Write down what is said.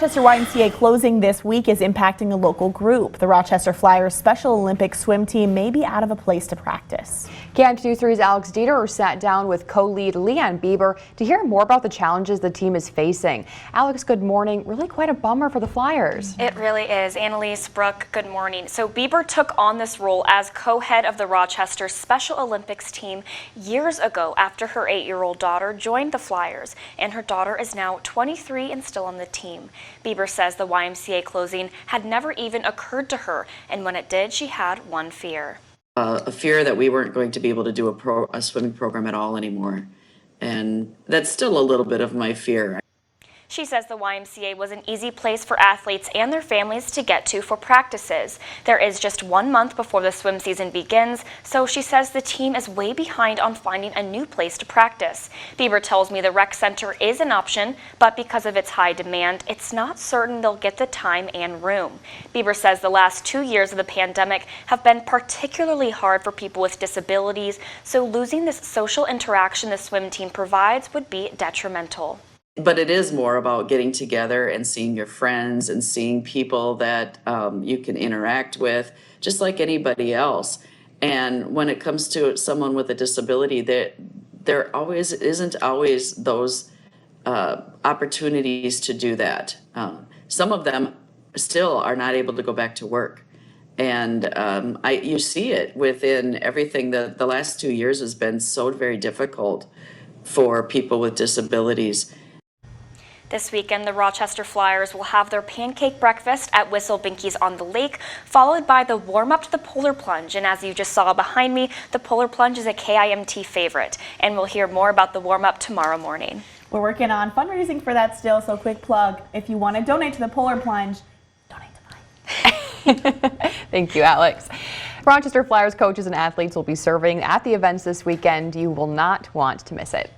Rochester YMCA closing this week is impacting a local group. The Rochester Flyers Special Olympics swim team may be out of a place to practice. KM23's Alex Dieter sat down with co-lead Leanne Bieber to hear more about the challenges the team is facing. Alex, good morning. Really quite a bummer for the Flyers. It really is. Annalise, Brooke, good morning. So Bieber took on this role as co-head of the Rochester Special Olympics team years ago after her 8-year-old daughter joined the Flyers, and her daughter is now 23 and still on the team. Bieber says the YMCA closing had never even occurred to her, and when it did, she had one fear. A fear that we weren't going to be able to do a swimming program at all anymore. And that's still a little bit of my fear. She says the YMCA was an easy place for athletes and their families to get to for practices. There is just 1 month before the swim season begins, so she says the team is way behind on finding a new place to practice. Bieber tells me the rec center is an option, but because of its high demand, it's not certain they'll get the time and room. Bieber says the last 2 years of the pandemic have been particularly hard for people with disabilities, so losing this social interaction the swim team provides would be detrimental. But it is more about getting together and seeing your friends and seeing people that you can interact with, just like anybody else. And when it comes to someone with a disability, there always isn't always those opportunities to do that. Some of them still are not able to go back to work. And you see it within everything. The last 2 years has been so very difficult for people with disabilities. This weekend, the Rochester Flyers will have their pancake breakfast at Whistle Binky's on the Lake, followed by the warm-up to the polar plunge. And as you just saw behind me, the polar plunge is a KIMT favorite. And we'll hear more about the warm-up tomorrow morning. We're working on fundraising for that still, so quick plug. If you want to donate to the polar plunge, donate to mine. Thank you, Alex. Rochester Flyers coaches and athletes will be serving at the events this weekend. You will not want to miss it.